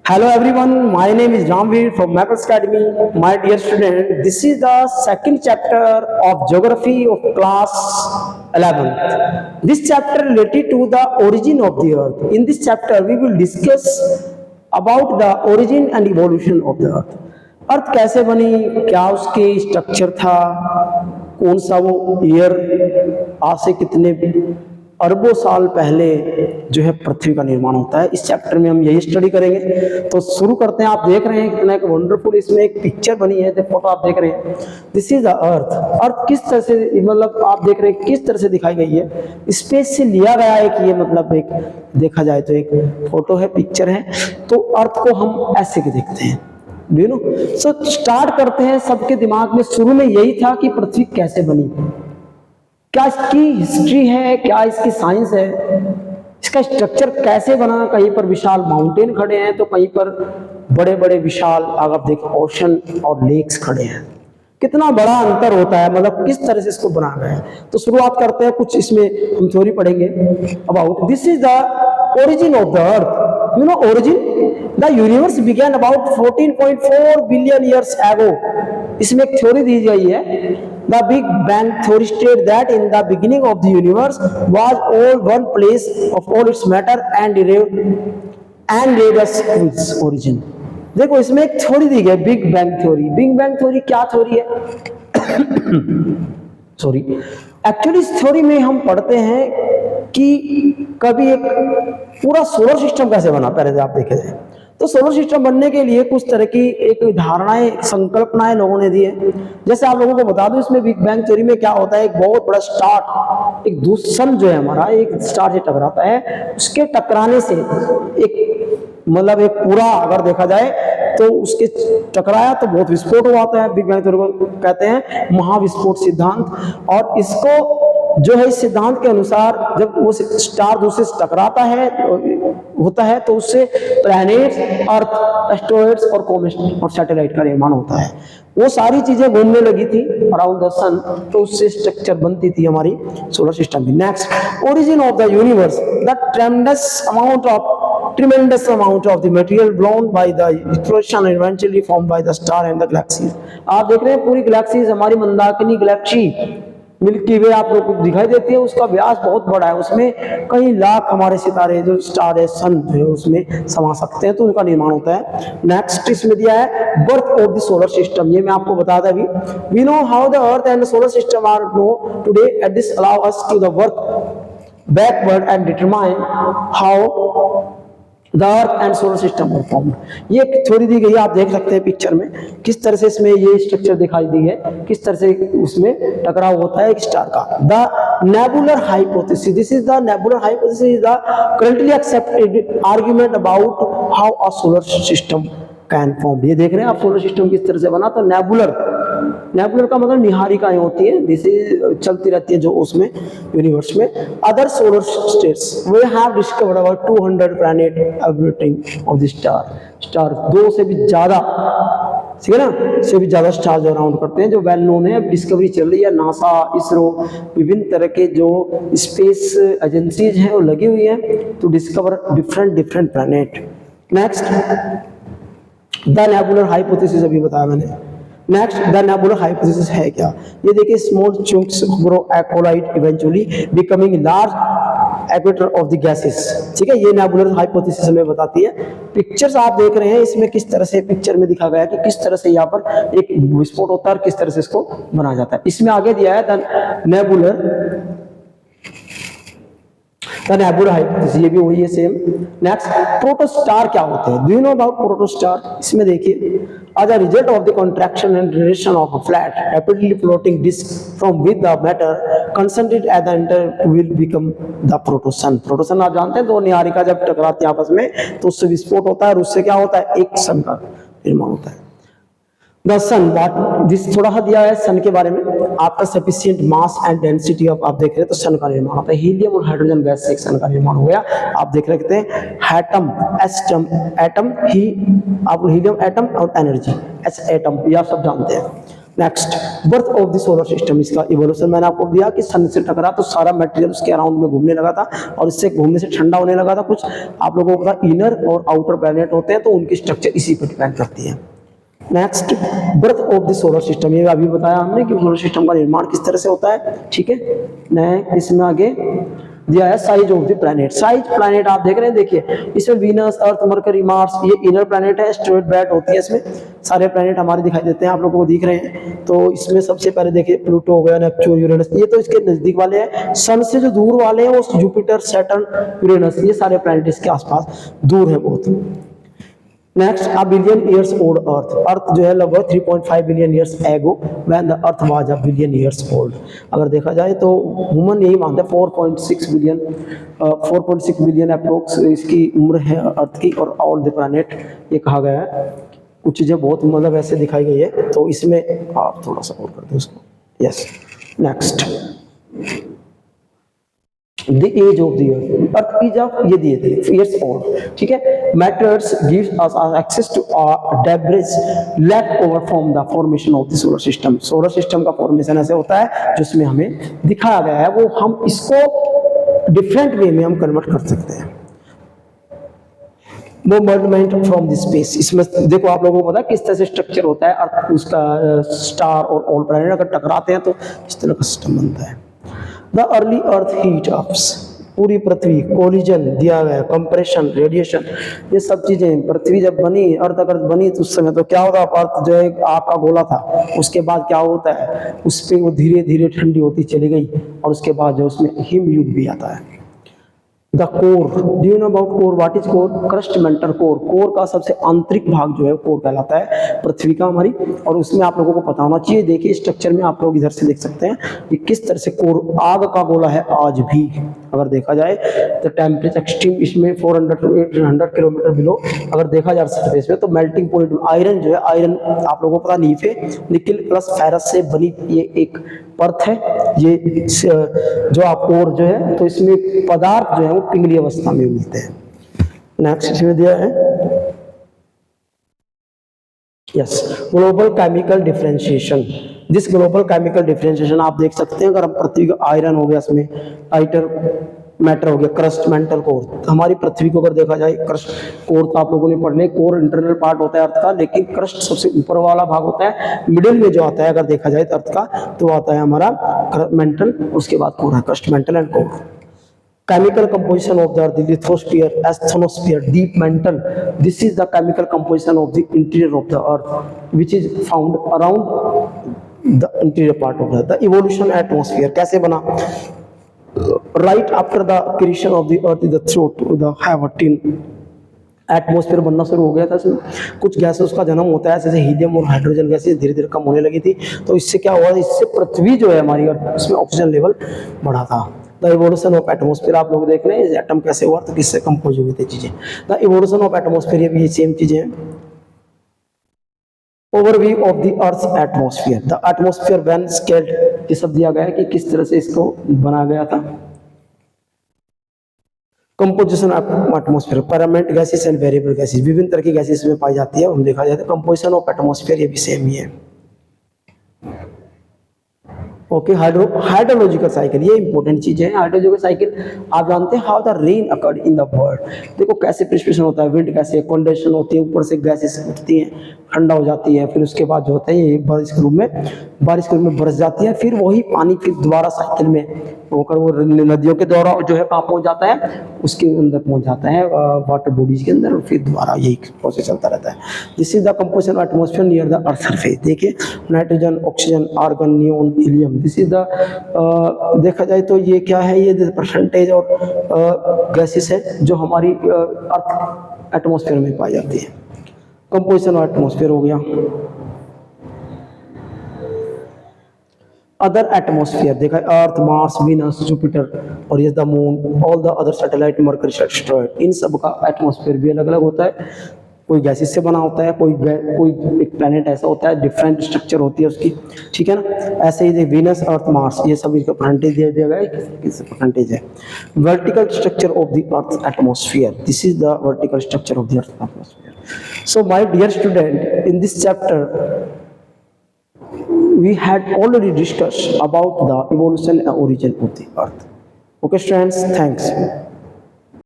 Hello everyone, my name is Ramveer from Mappers Academy. My dear student, this is the second chapter of Geography of class 11th. This chapter related to the origin of the earth. In this chapter, we will discuss about the origin and evolution of the earth. अर्थ कैसे बनी, क्या उसके structure था, कौन सा वो year, आज से कितने अरबों साल पहले जो है पृथ्वी का निर्माण होता है। इस चैप्टर में हम यही स्टडी करेंगे। तो शुरू करते हैं। आप देख रहे हैं कितना एक वंडरफुल इसमें एक पिक्चर बनी है, फोटो आप देख रहे हैं। This is the earth. Earth किस तरह से, मतलब आप देख रहे हैं किस तरह से दिखाई गई है, स्पेस से लिया गया है कि ये मतलब एक देखा जाए तो एक फोटो है, पिक्चर है। तो अर्थ को हम ऐसे के देखते हैं, do you know. So start करते हैं। सबके दिमाग में शुरू में यही था कि पृथ्वी कैसे बनी, क्या इसकी हिस्ट्री है, क्या इसकी साइंस है, इसका स्ट्रक्चर कैसे बना। कहीं पर विशाल माउंटेन खड़े हैं तो कहीं पर बड़े बड़े विशाल, अगर आप देखें, ओशन और लेक्स खड़े हैं। कितना बड़ा अंतर होता है, मतलब किस तरह से इसको बना गया है। तो शुरुआत करते हैं, कुछ इसमें हम थ्योरी पढ़ेंगे about this is the origin of the earth. You know origin, the universe began about 14.4 billion years ago. इसमें एक थ्योरी दी गई है, the Big Bang theory states that in the beginning of the universe was all one place of all its matter and gave us its origin। देखो इसमें एक theory दी गई, big bang theory. Big bang theory क्या theory है? Sorry, actually इस theory में हम पढ़ते हैं कि कभी एक पूरा सोलर सिस्टम कैसे बना। पहले आप देखे जाए तो सोलर सिस्टम बनने के लिए कुछ तरह की एक धारणाएं, संकल्पनाएं लोगों ने दी है। जैसे आप लोगों को बता दूं, इसमें बिग बैंग थ्योरी में क्या होता है, एक बहुत बड़ा स्टार, एक सन जो है हमारा, एक स्टार से टकराता है। उसके टकराने से एक, मतलब एक पूरा अगर देखा जाए तो उसके टकराया तो बहुत विस्फोट हुआ होता है। बिग बैंग थ्योरी को कहते हैं महाविस्फोट सिद्धांत। और इसको जो है, इस सिद्धांत के अनुसार जब वो स्टार दूसरे से टकराता है होता है तो उससे प्लैनेट्स, अर्थ, एस्टेरॉइड्स और कॉमेट और सैटेलाइट का निर्माण होता है। वो सारी चीजें घूमने लगी थी अराउंड द सन, तो उससे स्ट्रक्चर बनती थी हमारी सोलर सिस्टम की। Next, origin of the universe, the ट्रेमेंडस amount of the material blown by the explosion and eventually formed by the star and the galaxies। आप देख रहे हैं पूरी गैलेक्सीज, हमारी मंदाकिनी गैलेक्सी, मिल्की वे आप लोग को दिखाई देती है, उसका व्यास बहुत बड़ा है। उसमें कई लाख हमारे सितारे जो स्टार है, सन जो है, उसमें समा सकते हैं, तो उनका निर्माण होता है। नेक्स्ट इसमें दिया है birth of the solar system. ये मैं आपको बता था अभी। We know how the earth and solar system are know today at this allow us to the work backward and determine how the earth and solar system were formed. ये एक theory दी गई है, आप देख सकते हैं पिक्चर में किस तरह से इसमें ये स्ट्रक्चर दिखाई दी है, किस तरह से उसमें टकराव होता है एक स्टार का। The nebular hypothesis, this is the nebular hypothesis is the currently accepted argument about how a solar system can form. ये देख रहे हैं आप सोलर सिस्टम किस तरह से बना। तो नेबुलर, नेबुलर का मतलब निहारिकाएं होती है, जैसे चलती रहती है जो उसमें यूनिवर्स में। Other solar states way have discovered about 200 planet orbiting of the star 2 से भी ज्यादा, ठीक है ना, से भी ज्यादा स्टार जो अराउंड करते हैं, जो वेल नोन है। अब डिस्कवरी चल रही है, नासा, इसरो, विभिन्न तरह के जो स्पेस एजेंसीज हैं वो लगी हुई हैं to discover different planet. Next, the nebular hypothesis अभी बताया मैंने। नेक्स्ट, द नेबुलर हाइपोथेसिस है क्या? ये देखिए, small chunks grow collide eventually becoming large equator of the gases. ठीक है, ये नेबुलर हाइपोथेसिस हमें बताती है। पिक्चर्स आप देख रहे हैं, इसमें किस तरह से पिक्चर में दिखा गया है कि किस तरह से यहाँ पर एक विस्फोट होता है और किस तरह से इसको बनाया जाता है। इसमें आगे दिया है द नेबुलर हाइपोथेसिस, ये भी वही है सेम। नेक्स्ट, प्रोटोस्टार क्या होते हैं? Do you know about protostar? इसमें देखिए, as a result of the contraction and radiation of a flat rapidly floating disk from with the matter concentrated at the center will become the protosun। प्रोटोसन आप जानते हैं, दो निहारिका जब टकराती है आपस में तो उससे विस्फोट होता है और उससे क्या होता है, एक सन का निर्माण होता है। द सन, जिस थोड़ा सा दिया है सन के बारे में, आपका sufficient mass and density of, आप देख रहे हैं तो सन का निर्माण होता है। हीलियम और हाइड्रोजन गैस से एक सन का निर्माण हो गया। आप देख रहे हैं एटम, एटम ही, आप हीलियम एटम और एनर्जी एटम, ये आप सब जानते हैं। Next, birth of the solar system, इसका इवोल्यूशन मैंने आपको दिया कि सन से टकरा तो सारा मटेरियल उसके अराउंड में घूमने लगा था और इससे घूमने से ठंडा होने लगा था। कुछ आप लोगों को पता इनर और आउटर प्लैनेट होते हैं तो उनकी स्ट्रक्चर इसी पर डिपेंड करती है। Next, birth of the solar system, ये अभी बताया हमने कि सोलर सिस्टम का निर्माण किस तरह से होता है, ठीक है। मैं इसमें आगे दिया है size of the planet. Size planet आप देख रहे हैं, देखिए इसमें वीनस, अर्थ, मरकरी, मार्स, ये इनर प्लैनेट है, एस्टेरॉयड बेल्ट होती है, इसमें सारे प्लैनेट हमारे दिखाई देते हैं, आप लोगों को दिख रहे हैं। तो इसमें सबसे पहले देखिए प्लूटो हो गया, नेपच्यून, यूरेनस, ये तो इसके नजदीक वाले हैं। सन से जो दूर वाले हैं वो जुपिटर, सैटर्न, यूरेनस, ये सारे प्लैनेट इसके आसपास दूर है बहुत। Next, a billion years old earth, earth जो है लगभग 3.5 billion years ago when the earth was a billion years old. अगर देखा जाए तो ह्यूमन यही मानते हैं 4.6 बिलियन अप्रोक्स इसकी उम्र है अर्थ की, और ऑल द प्लैनेट ये कहा गया है। कुछ चीजें बहुत मतलब ऐसे दिखाई गई है, तो इसमें आप थोड़ा सा और कर दो उसको। Yes, next, the age of the earth is of, ये दिए थे ईयर्स ओल्ड, ठीक है। Matters gives us access to debris left over from the formation of the solar system. Solar system का फॉर्मेशन ऐसे होता है जिसमें हमें दिखाया गया है, वो हम इसको डिफरेंट वे में हम कन्वर्ट कर सकते हैं। मूवमेंट फ्रॉम द स्पेस, इसमें देखो आप लोगों को पता है किस तरह से स्ट्रक्चर होता है अर्थ, उसका स्टार और ऑल प्लैनेट अगर टकराते हैं तो इस तरह का सिस्टम बनता है। The early earth heat ups, पूरी पृथ्वी, कोलिजन दिया गया, कंप्रेशन, रेडिएशन, ये सब चीजें। पृथ्वी जब बनी, अर्थ अगर बनी तो उस समय तो क्या होता, अर्थ जो है आग का गोला था, उसके बाद क्या होता है उस पर वो धीरे धीरे ठंडी होती चली गई, और उसके बाद जो उसमें हिम युग भी आता है। The core, do you know about core, what is core? Crust mantle core, core का सबसे आंतरिक भाग जो है कोर कहलाता है पृथ्वी का हमारी, और उसमें आप लोगों को पता होना चाहिए। देखिए स्ट्रक्चर में आप लोग इधर से देख सकते हैं कि किस तरह से कोर आग का गोला है आज भी। अगर देखा जाए तो टेम्परेचर एक्सट्रीम इसमें 400 to 800 किलोमीटर बिलो अगर देखा जाए सरफेस में, तो मेल्टिंग पॉइंट आयरन जो है, आयरन आप लोगों को पता नीफे निकिल प्लस फेरस से बनी ये एक परत है, ये जो आप कोर जो है, तो इसमें पदार्थ जो है वो पिघली अवस्था में मिलते हैं। नेक्स्ट इसमें दिया है yes, global chemical differentiation. This global chemical differentiation आप देख सकते हैं, अगर हम पृथ्वी का आयरन हो गया, इसमें आइटर मैटर हो गया, क्रस्ट मेंटल कोर, हमारी पृथ्वी को अगर देखा जाए क्रस्ट कोर तो आप लोगों ने पढ़ लिया, कोर इंटरनल पार्ट होता है अर्थ का, लेकिन क्रस्ट सबसे ऊपर वाला भाग होता है, मिडिल में जो आता है अगर देखा जाए तो अर्थ का, तो आता है हमारा मेंटल, उसके बाद कोर है, crust mantle and core. Chemical composition of the earth, the lithosphere, asthenosphere, deep mantle, this is the chemical composition of the interior of the earth, which is found around the interior part of the earth. The evolution atmosphere कैसे बना? Right after the creation of the earth, the throat to the Hawatin atmosphere बनना शुरू हो गया था, इसमें कुछ gases का जन्म होता है, जैसे हीलियम और हाइड्रोजन गैसेस धीरे धीरे कम होने लगी थी। तो इससे क्या हुआ, इससे पृथ्वी जो है हमारी अर्थ, उसमें ऑक्सीजन लेवल बढ़ा था। द इवोल्यूशन ऑफ एटमॉस्फेयर आप लोग देख रहे हैं, एटम कैसे हुआ, तो किससे कंपोज हुई थी चीजें। द इवोल्यूशन ऑफ एटमॉस्फेयर, ये भी सेम चीजें हैं। Overview of the earth atmosphere, the atmosphere when scaled, ये सब दिया गया है कि किस तरह से इसको बना गया था। Composition of atmosphere, permanent gases and variable gases, विभिन्न तरह की गैसेस में पाई जाती है, हम देखा जाए तो कंपोजिशन ऑफ एटमॉस्फेयर ये भी सेम ही है। ओके, हाइड्रोलॉजिकल साइकिल, ये इंपॉर्टेंट चीज है। हाइड्रोलॉजिकल साइकिल आप जानते हैं, how the rain occurred in the world, देखो कैसे प्रेसिपिटेशन होता है, विंड कैसे, कंडेंसेशन होती है, ऊपर से गैसेस उठती हैं, ठंडा हो जाती है, फिर उसके बाद जो होता है ये बारिश के रूप में बरस जाती है, फिर वही पानी फिर दोबारा साइकिल में होकर वो नदियों के द्वारा जो है कहाँ पहुंच जाता है, उसके अंदर पहुंच जाता है वाटर बॉडीज के अंदर, और फिर दोबारा यही प्रोसेस चलता रहता है। This is the composition of atmosphere near the earth surface. देखिए nitrogen, oxygen, argon, neon, helium, this is the देखा जाए तो ये क्या है, ये परसेंटेज और गैसेस है जो हमारी अर्थ एटमॉस्फेयर में पाई जाती है। कंपोजिशन ऑफ एटमॉस्फेयर हो गया। अदर एटमॉस्फेयर देखा, अर्थ, मार्स, वीनस, जुपिटर और ये the moon, all the other satellite, Mercury, asteroid, इन सब का एटमॉस्फेयर भी अलग अलग होता है। कोई गैसेस से बना होता है, कोई एक प्लैनेट ऐसा होता है, डिफरेंट स्ट्रक्चर होती है उसकी, ठीक है ना। ऐसे ही वीनस, अर्थ, मार्स, ये सब इसका परसेंटेज दे दिया गया है, किस परसेंटेज है। Vertical structure of the earth atmosphere, this is the vertical structure of the earth atmosphere. So my dear student, in this chapter we had already discussed about the evolution and origin of the earth. Okay students, thanks.